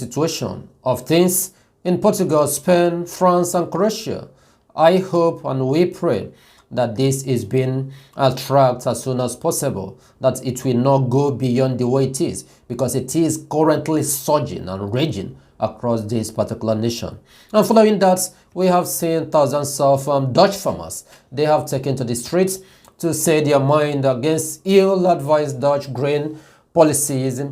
situation of things in Portugal, Spain, France, and Croatia. I hope and we pray that this is being tracked as soon as possible, that it will not go beyond the way it is, because it is currently surging and raging across this particular nation. And following that, we have seen thousands of Dutch farmers. They have taken to the streets to say their mind against ill-advised Dutch grain policies.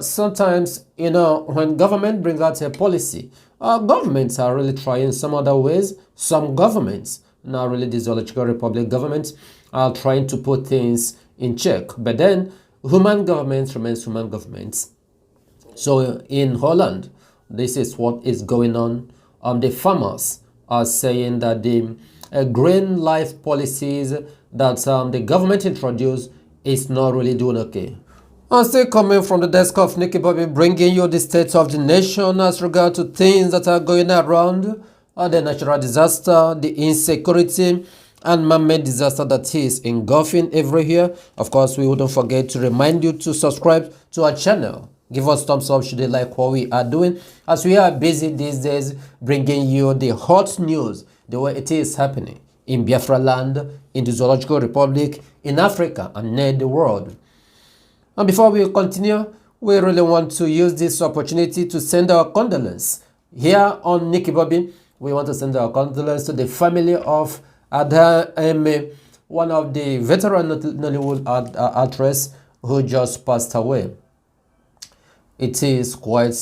Sometimes, when government brings out a policy, governments are really trying some other ways. Some governments, not really the Zoological Republic government, are trying to put things in check. But then, human government remains human governments. So in Holland, this is what is going on. The farmers are saying that the grain life policies that the government introduced is not really doing okay. And still coming from the desk of Nikki Bobby, bringing you the state of the nation as regard to things that are going around, the natural disaster, the insecurity, and man-made disaster that is engulfing everywhere. Of course, we wouldn't forget to remind you to subscribe to our channel. Give us thumbs up should you like what we are doing, as we are busy these days bringing you the hot news, the way it is happening in Biafra land, in the Zoological Republic, in Africa, and in the world. And before we continue, we really want to use this opportunity to send our condolences. Here on Nikki Bobby, we want to send our condolences to the family of Ada, one of the veteran Nollywood actress who just passed away. It is quite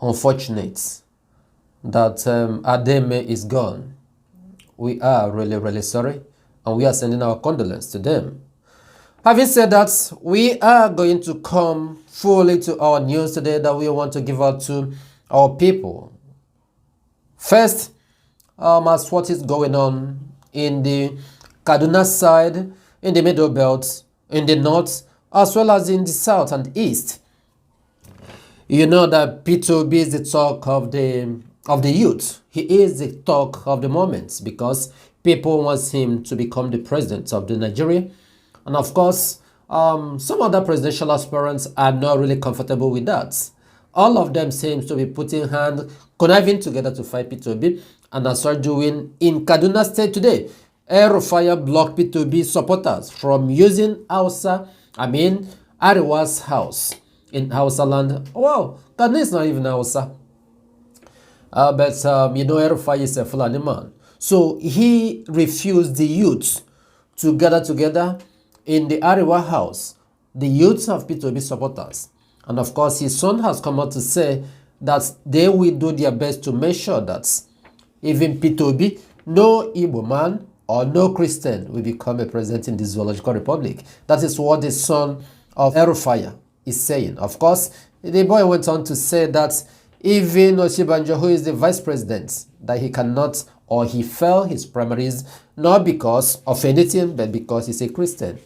unfortunate that Ademe is gone. We are really, really sorry, and we are sending our condolences to them. Having said that, we are going to come fully to our news today that we want to give out to our people. First, as what is going on in the Kaduna side, in the Middle Belt, in the north, as well as in the south and east. You know that P2B is the talk of the youth. He is the talk of the moment because people want him to become the president of the Nigeria. And of course, some other presidential aspirants are not really comfortable with that. All of them seem to be putting hand, conniving together to fight P2B, and are start doing in Kaduna State today. Air-fire blocked P2B supporters from using Ariwa's house in Hausa land. Wow, Kaduna is not even Hausa. But Air-fire is a Foolani man. So he refused the youth to gather together in the Ariwa house, the youths of P2B supporters. And of course, his son has come out to say that they will do their best to make sure that even P2B, no Igbo man or no Christian will become a president in the Zoological Republic. That is what the son of Erufaya is saying. Of course, the boy went on to say that even Oshibanjo, who is the vice president, that he cannot, or he failed his primaries, not because of anything, but because he's a Christian.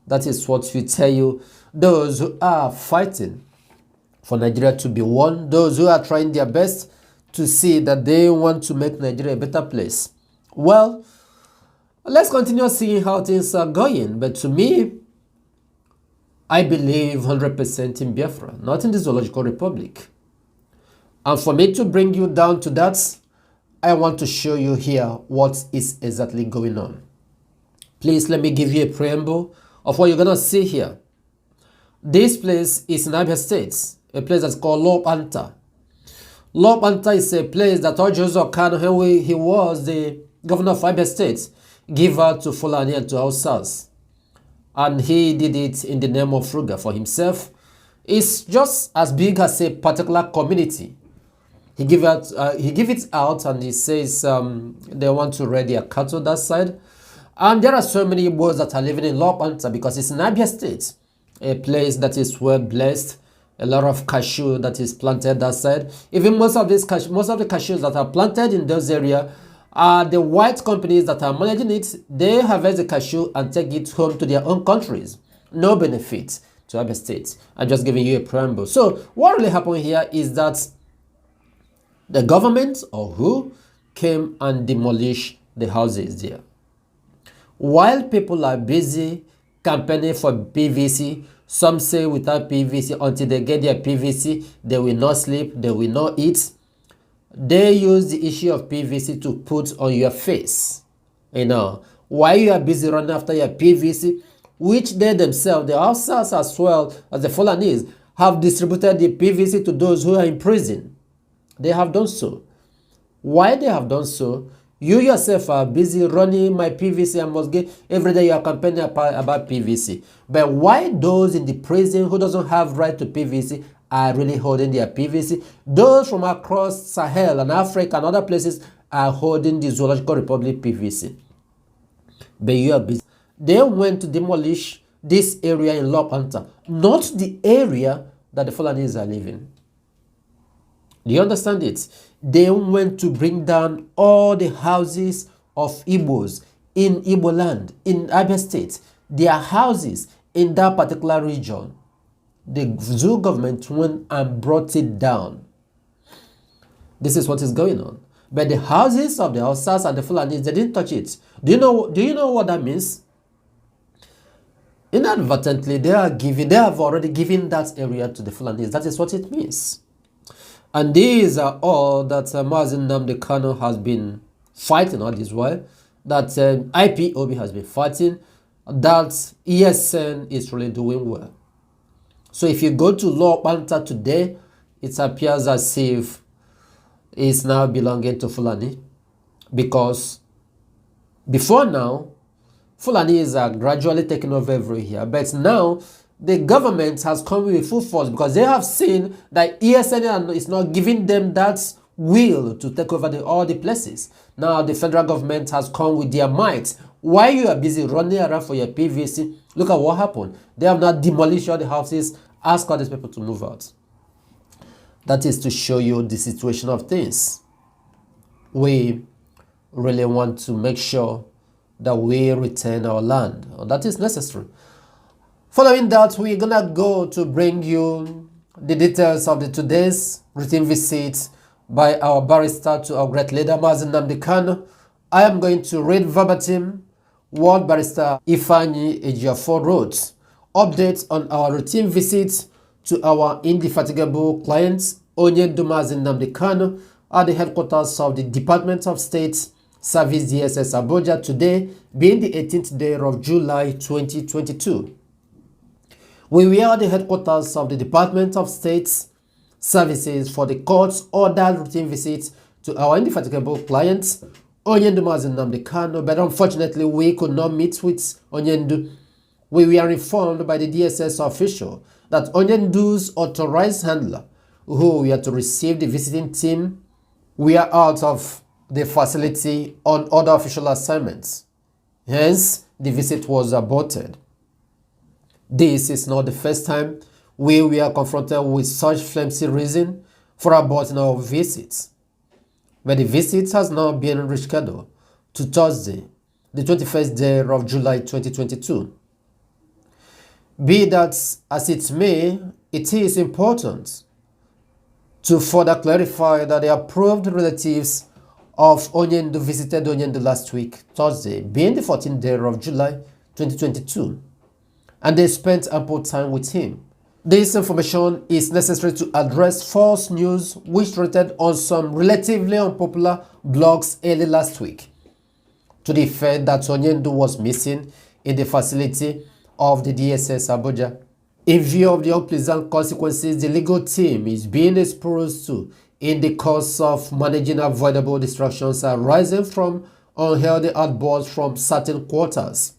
That is what we tell you, those who are fighting for Nigeria to be one, those who are trying their best to see that they want to make Nigeria a better place. Well, let's continue seeing how things are going. But to me, I believe 100% in Biafra, not in the Zoological Republic. And for me to bring you down to that, I want to show you here what is exactly going on. Please let me give you a preamble of what you're going to see here. This place is in Abia State, a place that's called Lokpanta. Lokpanta is a place that Ojozo Kano, when he was the governor of Abia State, gave out to Foolani and to Hausas. And he did it in the name of Fruga for himself. It's just as big as a particular community. He give it out and he says they want to raid their cattle that side. And there are so many Igbos that are living in Lokpanta because it's in Abia State, a place that is well blessed. A lot of cashew that is planted that side. Even most of the cashews that are planted in those areas are the white companies that are managing it. They harvest the cashew and take it home to their own countries. No benefit to Abia State. I'm just giving you a preamble. So what really happened here is that the government or who came and demolished the houses there. While people are busy campaigning for PVC Some say without PVC, until they get their PVC, they will not sleep, they will not eat. They use the issue of PVC to put on your face. While you are busy running after your PVC, which they themselves, the Hausas as well as the Fulanis, have distributed the PVC to those who are in prison. They have done so. Why they have done so? You yourself are busy running my PVC and must get every day you are campaigning about PVC. But why those in the prison who doesn't have right to PVC are really holding their PVC? Those from across Sahel and Africa and other places are holding the Zoological Republic PVC. But you are busy. They went to demolish this area in Lokpanta, not the area that the Fulanis are living. Do you understand it? They went to bring down all the houses of Igbos in Igbo land, in Abia State. Their houses in that particular region. The zoo government went and brought it down. This is what is going on. But the houses of the Hausas and the Fulanis, they didn't touch it. Do you know what that means? Inadvertently, they have already given that area to the Fulanis. That is what it means. And these are all that Mazen Nnamdi Kanu has been fighting all this while, that IPOB has been fighting, that ESN is really doing well. So if you go to Lokpanta today, it appears as if it's now belonging to Fulani, because before now, Fulanis are gradually taking over every year, but now the government has come with full force because they have seen that ESN is not giving them that will to take over all the places. Now the federal government has come with their might. While you are busy running around for your PVC, look at what happened. They have now demolished all the houses, asked all these people to move out. That is to show you the situation of things. We really want to make sure that we retain our land. That is necessary. Following that, we're gonna go to bring you the details of today's routine visit by our barrister to our great leader, Mazen Nnamdi Kanu. I am going to read verbatim what Barrister Ifeanyi Ejiofor wrote. Updates on our routine visit to our indefatigable client, Onyendu Mazen Nnamdi Kanu, at the headquarters of the Department of State Service DSS Abuja today, being the 18th day of July 2022. We were at the headquarters of the Department of State Services for the court's ordered routine visit to our indefatigable clients, Onyendu Mazen Nnamdi Kanu, but unfortunately we could not meet with Onyendu. We were informed by the DSS official that Onyendu's authorized handler, who were to receive the visiting team, were out of the facility on other official assignments. Hence, the visit was aborted. This is not the first time we were confronted with such flimsy reason for aborting our visits. But the visit has now been rescheduled to Thursday, the 21st day of July 2022. Be that as it may, it is important to further clarify that the approved relatives of Onyendu visited Onyendu last week, Thursday, being the 14th day of July 2022. And they spent ample time with him. This information is necessary to address false news which trended on some relatively unpopular blogs early last week, to the effect that Onyendu was missing in the facility of the DSS Abuja. In view of the unpleasant consequences the legal team is being exposed to in the course of managing avoidable distractions arising from unhealthy outbursts from certain quarters,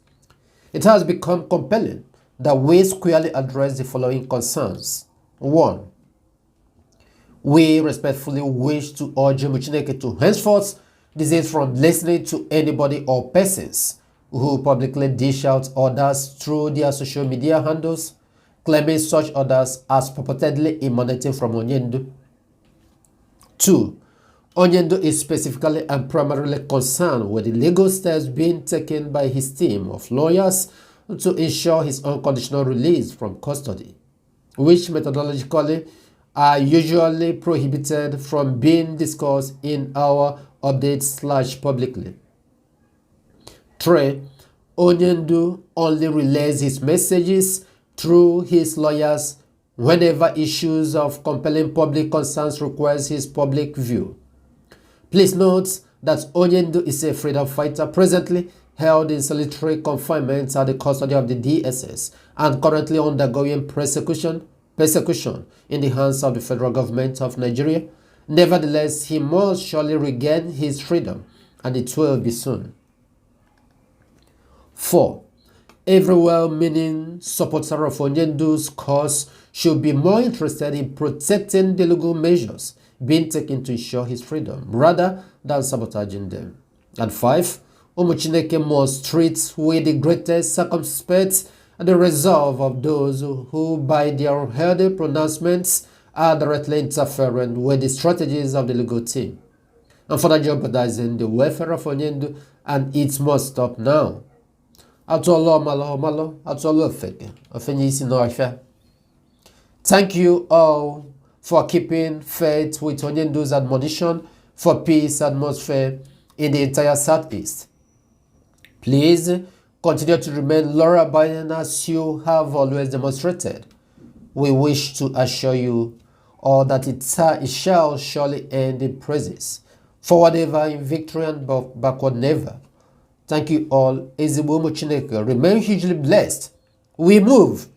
it has become compelling that we squarely address the following concerns. 1. We respectfully wish to urge Muchineke to henceforth desist from listening to anybody or persons who publicly dish out orders through their social media handles, claiming such orders as purportedly emanating from Onyendu. 2. Onyendu is specifically and primarily concerned with the legal steps being taken by his team of lawyers to ensure his unconditional release from custody, which methodologically are usually prohibited from being discussed in our updates publicly. 3. Onyendu only relays his messages through his lawyers whenever issues of compelling public concerns requires his public view. Please note that Onyendu is a freedom fighter presently held in solitary confinement at the custody of the DSS and currently undergoing persecution in the hands of the federal government of Nigeria. Nevertheless, he must surely regain his freedom, and it will be soon. 4. Every well-meaning supporter of Onyendu's cause should be more interested in protecting the legal measures being taken to ensure his freedom, rather than sabotaging them. And 5. Umuchineke must treat with the greatest circumspect the resolve of those who, by their unhealthy pronouncements, are directly interfering with the strategies of the legal team, and further jeopardizing the welfare of Onyendu, and it must stop now. Thank you all for keeping faith with Onyendu's admonition for peace atmosphere in the entire Southeast. Please continue to remain law-abiding as you have always demonstrated. We wish to assure you all that it shall surely end in praises, forward ever in victory and backward never. Thank you all. Ezigbo Chineke. Remain hugely blessed. We move.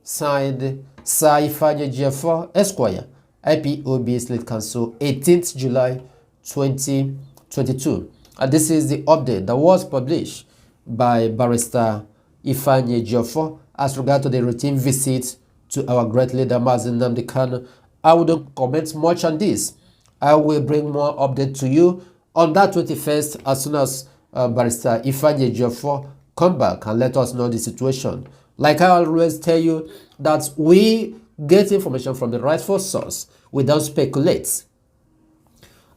Signed, Sir Ifeanyi Ejiofor, Esquire, IPOB State Council, 18th July 2022. And this is the update that was published by Barrister Ifeanyi Ejiofor as regard to the routine visit to our great leader Mazi Nnamdi Kanu. I wouldn't comment much on this. I will bring more update to you on that 21st as soon as Barrister Ifeanyi Ejiofor come back and let us know the situation. Like I always tell you, that we get information from the rightful source. We don't speculate.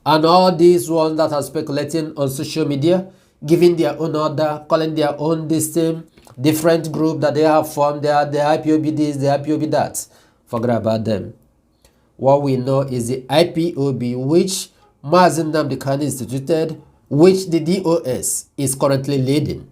And all these ones that are speculating on social media, giving their own order, calling their own this thing, different group that they have formed, they are the IPOB this, the IPOB that. Forget about them. What we know is the IPOB, which Mazi Nnamdi Kanu instituted, which the DOS is currently leading.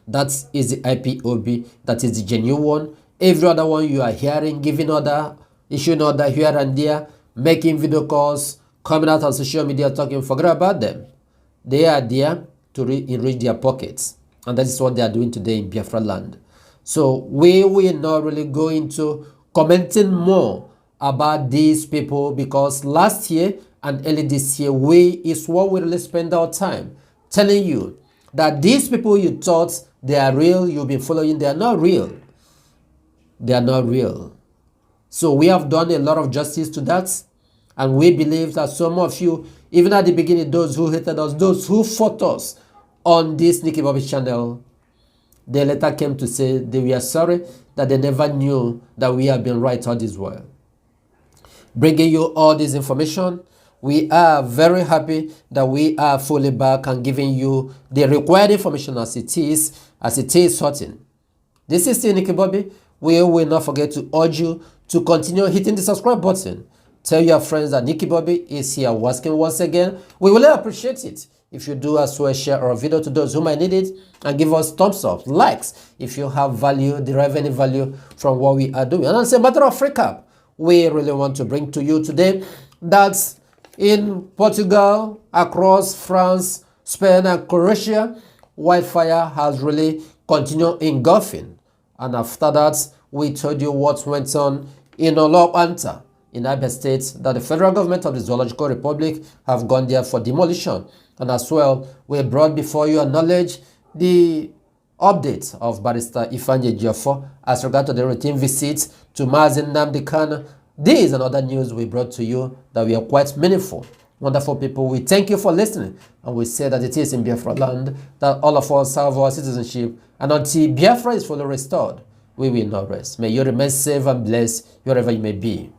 That is the IPOB. That is the genuine one. Every other one you are hearing, giving order, issuing order here and there, making video calls, coming out on social media talking, forget about them. They are there to enrich their pockets. And that is what they are doing today in Biafra land. So we will not really go into commenting more about these people, because last year and early this year, is what we really spend our time telling you that these people you thought they are real, you've been following, they are not real. They are not real. So we have done a lot of justice to that, and we believe that some of you, even at the beginning, those who hated us, those who fought us on this Nikki Bobby channel, they later came to say they were sorry that they never knew that we have been right all this while. Bringing you all this information, we are very happy that we are fully back and giving you the required information as it is certain. This is still Nikki Bobby. We will not forget to urge you to continue hitting the subscribe button. Tell your friends that Nikki Bobby is here working once again. We will appreciate it if you do as well share our video to those who might need it, and give us thumbs up, likes if you have value, derive any value from what we are doing. And as a matter of recap, we really want to bring to you today that in Portugal, across France, Spain, and Croatia, wildfire has really continued engulfing. And after that, we told you what went on in Lokpanta, in Abia State, that the federal government of the Zoological Republic have gone there for demolition. And as well, we brought before you knowledge the update of Barrister Ifeanyi Ejiofor as regard to the routine visits to Mazi Nnamdi Kanu. These and other news we brought to you that were quite meaningful. Wonderful people, we thank you for listening, and we say that it is in Biafra land that all of us have our citizenship, and until Biafra is fully restored, we will not rest. May you remain safe and blessed wherever you may be.